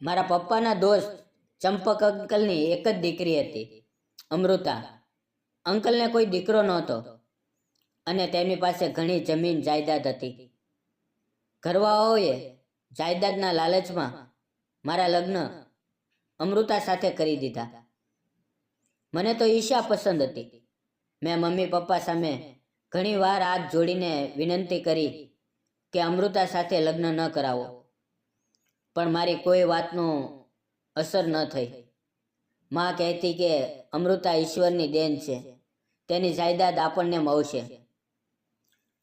મારા પપ્પાના દોસ્ત ચંપક અંકલની એક જ દીકરી હતી, અમૃતા. અંકલને કોઈ દીકરો નહોતો અને તેમની પાસે ઘણી જમીન જાયદાદ હતી. ઘરવાળાઓએ જાયદાદના લાલચમાં મારા લગ્ન અમૃતા સાથે કરી દીધા. મને તો ઈશા પસંદ હતી. મેં મમ્મી પપ્પા સામે ઘણી વાર હાથ જોડીને વિનંતી કરી કે અમૃતા સાથે લગ્ન ન કરાવો, પણ મારી કોઈ વાતનું અસર ન થઈ. માં કહેતી કે અમૃતા ઈશ્વરની દેન છે, તેની જાયદાદ આપણને મળશે.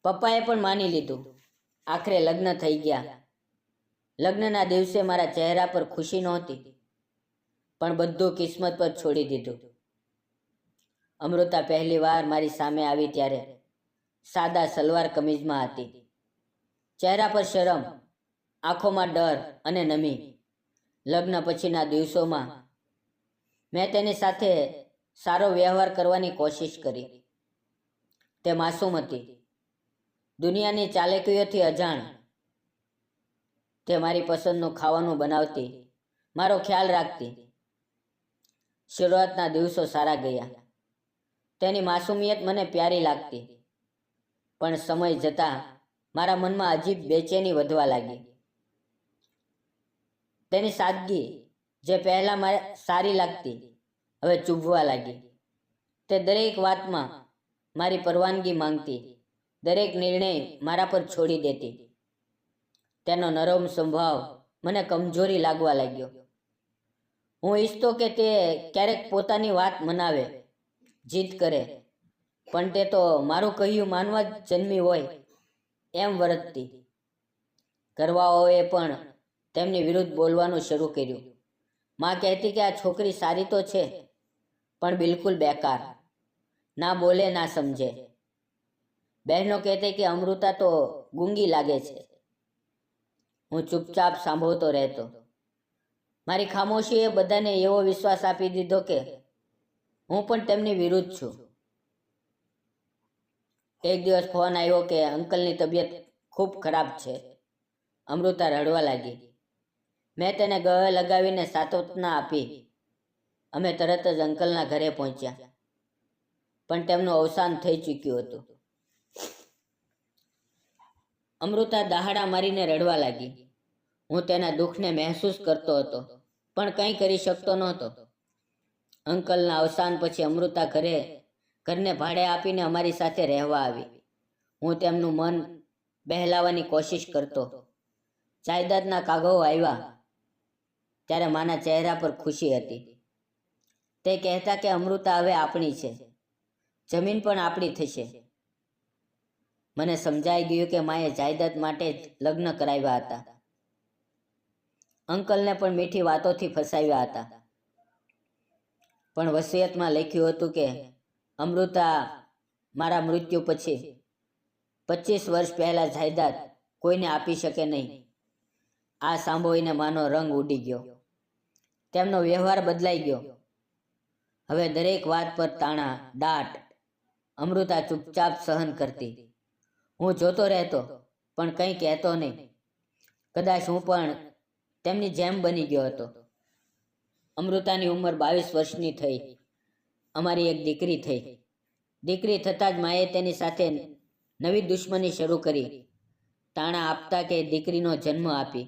પપ્પાએ પણ માની લીધું. આખરે લગ્ન થઈ ગયા. લગ્નના દિવસે મારા ચહેરા પર ખુશી નહોતી, પણ બધું કિસ્મત પર છોડી દીધું. અમૃતા પહેલી વાર મારી સામે આવી ત્યારે સાદા સલવાર કમીઝમાં હતી. ચહેરા પર શરમ, આંખોમાં ડર અને નમી. લગ્ન પછીના દિવસોમાં મેં તેની સાથે સારો વ્યવહાર કરવાની કોશિશ કરી. તે માસૂમ હતી, દુનિયાની ચાલાકીઓથી અજાણ. તે મારી પસંદનું ખાવાનું બનાવતી, મારો ખ્યાલ રાખતી. શરૂઆતના દિવસો સારા ગયા. તેની માસૂમિયત મને પ્યારી લાગતી, પણ સમય જતાં મારા મનમાં અજીબ બેચેની વધવા લાગી. તેની સાદગી, જે પહેલાં સારી લાગતી, હવે ચૂભવા લાગી. તે દરેક વાતમાં મારી પરવાનગી માંગતી, દરેક નિર્ણય મારા પર છોડી દેતી. તેનો નરમ સ્વભાવ મને કમજોરી લાગવા લાગ્યો. હું ઈચ્છતો કે તે ક્યારેક પોતાની વાત મનાવે, જીદ કરે, પણ તે તો મારું કહ્યું માનવા જ જન્મી હોય એમ વર્તતી. ઘરવાળાઓએ પણ તેમની વિરુદ્ધ બોલવાનું શરૂ કર્યું. માં કહેતી કે આ છોકરી સારી તો છે, પણ બિલકુલ બેકાર, ના બોલે ના સમજે. બહેનો કહેતી કે અમૃતા તો ગૂંગી લાગે છે. હું ચૂપચાપ સાંભળતો રહેતો. મારી ખામોશીએ બધાને એવો વિશ્વાસ આપી દીધો કે હું પણ તેમની વિરુદ્ધ છું. એક દિવસ ફોન આવ્યો કે અંકલની તબિયત ખૂબ ખરાબ છે. અમૃતા રડવા લાગી. મેં તેને ગળે લગાવીને સાંત્વના આપી. અમે તરત જ અંકલના ઘરે પહોંચ્યા, પણ તેમનું અવસાન થઈ ચૂક્યું હતું. અમૃતા દહાડા મારીને રડવા લાગી. હું તેના દુઃખને મહેસૂસ કરતો હતો, પણ કંઈ કરી શકતો નહોતો. અંકલના અવસાન પછી અમૃતા ઘરને ભાડે આપીને અમારી સાથે રહેવા આવી. હું તેમનું મન બહેલાવવાની કોશિશ કરતો. જાયદાદના કાગળો આવ્યા ત્યારે માના ચહેરા પર ખુશી હતી. તે કહેતા કે અમૃતા હવે આપણી છે, જમીન પણ આપણી થશે. મને સમજાઈ ગયું કે માએ જાયદાદ માટે જ લગ્ન કરાવ્યા હતા. અંકલને પણ મીઠી વાતોથી ફસાવ્યા હતા, પણ વસિયતમાં લખ્યું હતું કે અમૃતા મારા મૃત્યુ પછી 25 વર્ષ પહેલાં જાયદાદ કોઈને આપી શકે નહીં. આ સાંભળીને માનો રંગ ઉડી ગયો. તેમનો વ્યવહાર બદલાઈ ગયો. હવે દરેક વાત પર તાણા, દાટ. અમૃતા ચૂપચાપ સહન કરતી. હું જોતો રહેતો, પણ કંઈ કહેતો નહીં. કદાચ હું પણ તેમની જેમ બની ગયો હતો. અમૃતાની ઉંમર 22 વર્ષની થઈ. અમારી એક દીકરી થઈ. દીકરી થતાં જ માએ તેની સાથે નવી દુશ્મની શરૂ કરી. તાણા આપતા કે દીકરીનો જન્મ આપી.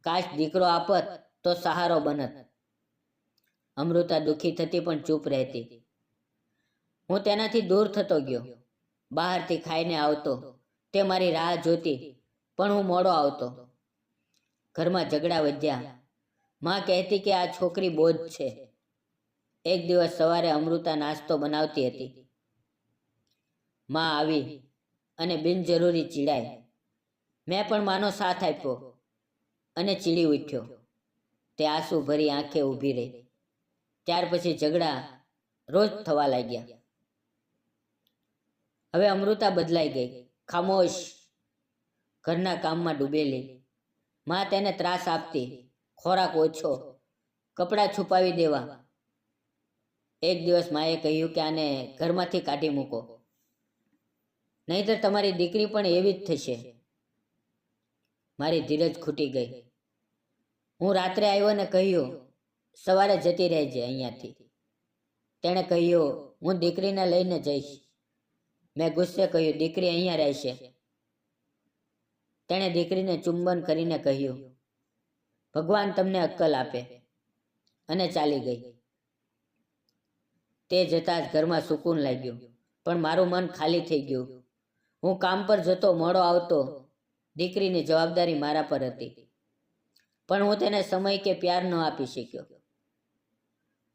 કાશ દીકરો આપત તો સહારો બનત. અમૃતા દુઃખી થતી પણ ચૂપ રહેતી. હું તેનાથી દૂર થતો ગયો. બહારથી ખાઈને આવતો. તે મારી રાહ જોતી, પણ હું મોડો આવતો. ઘરમાં ઝઘડા વધ્યા. માં કહેતી કે આ છોકરી બોજ છે. એક દિવસ સવારે અમૃતા નાસ્તો બનાવતી હતી. માં આવી અને બિનજરૂરી ચીડાઈ. મેં પણ માનો સાથ આપ્યો અને ચીડી ઉઠ્યો. તે આંસુ ભરી આંખે ઊભી રહી. ત્યાર પછી ઝઘડા રોજ થવા લાગ્યા. હવે અમૃતા બદલાઈ ગઈ, ખામોશ, ઘરના કામમાં ડૂબેલી. માં તેને ત્રાસ આપતી, ખોરાક ઓછો, કપડાં છુપાવી દેવા. એક દિવસ માએ કહ્યું કે આને ઘરમાંથી કાઢી મૂકો, નહીંતર તમારી દીકરી પણ એવી જ થશે. મારી ધીરજ ખૂટી ગઈ. હું રાત્રે આવ્યો ને કહ્યું, સવારે જતી રહેજે અહીંયાથી. તેણે કહ્યું, હું દીકરીને લઈને જઈશ. મેં ગુસ્સે કહ્યું, દીકરી અહીંયા રહેશે. તેણે દીકરીને ચુંબન કરીને કહ્યું, ભગવાન તમને અક્કલ આપે, અને ચાલી ગઈ. તે જતાં જ ઘરમાં સુકૂન લાગ્યું, પણ મારું મન ખાલી થઈ ગયું. હું કામ પર જતો, મોડો આવતો. દીકરીની જવાબદારી મારા પર હતી, પણ હું તેને સમય કે પ્યાર ન આપી શક્યો.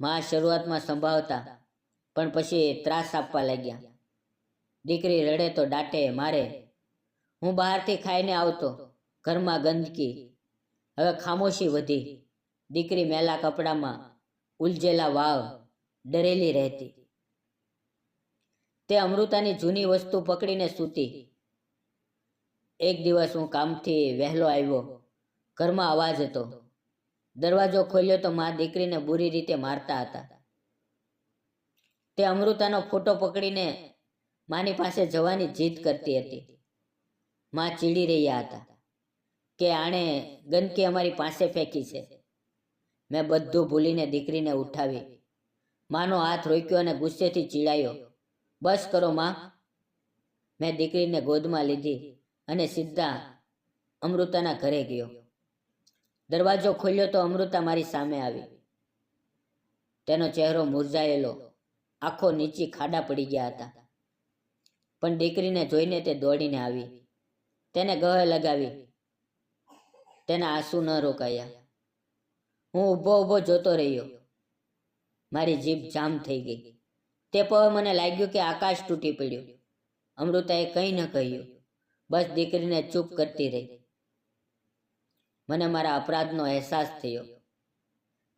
માં શરૂઆતમાં સંભાળતા, પણ પછી ત્રાસ આપવા લાગ્યા. દીકરી રડે તો દાટે, મારે. હું બહારથી ખાઈને આવતો, ઘરમાં ગંદકી. હવે ખામોશી વધી. દીકરી મેલા કપડામાં, ઉલઝેલા વાવ, ડરેલી રહેતી. તે અમૃતાની જૂની વસ્તુ પકડીને સૂતી. એક દિવસ હું કામથી વહેલો આવ્યો. ઘરમાં અવાજ હતો. દરવાજો ખોલ્યો તો મા દીકરીને બુરી રીતે મારતા હતા. તે અમૃતાનો ફોટો પકડીને માની પાસે જવાની જીદ કરતી હતી. માં ચીડી રહ્યા હતા કે આણે ગંદકી અમારી પાસે ફેંકી છે. મેં બધું ભૂલીને દીકરીને ઉઠાવી. માનો હાથ રોક્યો અને ગુસ્સેથી ચીડાયો. બસ કરો માં. મેં દીકરીને ગોદમાં લીધી અને સીધા અમૃતાના ઘરે ગયો. દરવાજો ખોલ્યો તો અમૃતા મારી સામે આવી. તેનો ચહેરો મુરઝાયેલો, આંખો નીચી ખાડા પડી ગયા હતા. પણ દીકરીને જોઈને તે દોડીને આવી. તેને ગળે લગાવી. તેના આંસુ ન રોકાયા. હું ઊભો ઊભો જોતો રહ્યો. મારી જીભ જામ થઈ ગઈ. તે પળ મને લાગ્યું કે આકાશ તૂટી પડ્યું. અમૃતાએ કંઈ ન કહ્યું, બસ દીકરીને ચૂપ કરતી રહી. મને મારા અપરાધનો અહેસાસ થયો.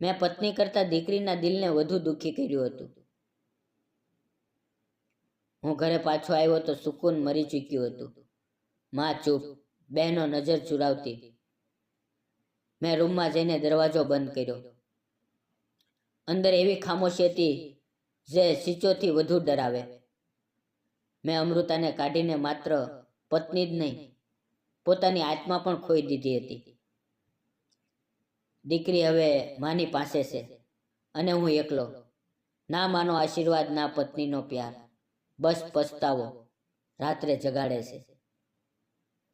મેં પત્ની કરતાં દીકરીના દિલને વધુ દુઃખી કર્યું હતું. હું ઘરે પાછો આવ્યો તો સુકૂન મરી ચૂક્યું હતું. માં ચૂપ, બહેનો નજર ચુરાવતી. મેં રૂમમાં જઈને દરવાજો બંધ કર્યો. અંદર એવી ખામોશી હતી જે સિંચોથી વધુ ડરાવે. મેં અમૃતાને કાઢીને માત્ર પત્ની જ નહીં, પોતાની આત્મા પણ ખોઈ દીધી હતી. દીકરી હવે માની પાસે છે અને હું એકલો. ના માનો આશીર્વાદ, ના પત્નીનો પ્યાર, બસ પછતાવો રાત્રે જગાડે છે.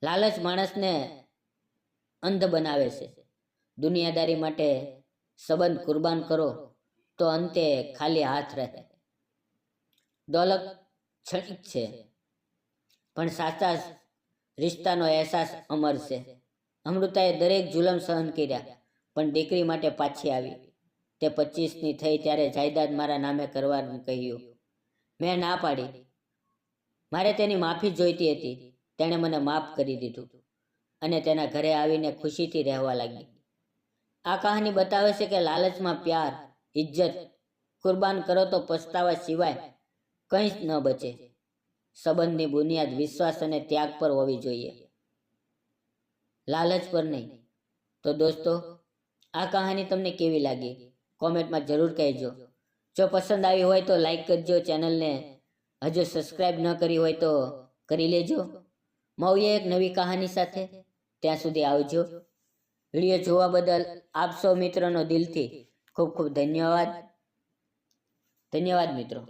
લાલચ માણસને અંધ બનાવે છે. દુનિયાદારી માટે સંબંધ કુરબાન કરો તો અંતે ખાલી હાથ રહે. દોલત ક્ષણિક છે, પણ સાચા રિશ્તાનો અહેસાસ અમર છે. અમૃતાએ દરેક જુલમ સહન કર્યા, પણ દીકરી માટે પાછી આવી. તે 25ની થઈ ત્યારે જાયદાદ મારા નામે કરવાનું કહ્યું. મેં ના પાડી. મારે તેની માફી જોઈતી હતી. તેણે મને માફ કરી દીધું અને તેના ઘરે આવીને ખુશીથી રહેવા લાગી. આ કહાની બતાવે છે કે લાલચમાં પ્યાર, ઇજ્જત કુરબાન કરો તો પછતાવા સિવાય કંઈ જ ન બચે. સંબંધની બુનિયાદ વિશ્વાસ અને ત્યાગ પર હોવી જોઈએ, લાલચ પર નહીં. તો દોસ્તો, આ કહાની તમને કેવી લાગી કોમેન્ટમાં જરૂર કહેજો. જો પસંદ આવી હોય તો લાઈક કરજો. ચેનલને હજુ સબસ્ક્રાઈબ ન કરી હોય તો કરી લેજો. મળીએ એક નવી કહાની સાથે. ત્યાં સુધી આવજો. વિડીયો જોવા બદલ આપ સૌ મિત્રોનો દિલથી ખૂબ ખૂબ ધન્યવાદ. ધન્યવાદ મિત્રો.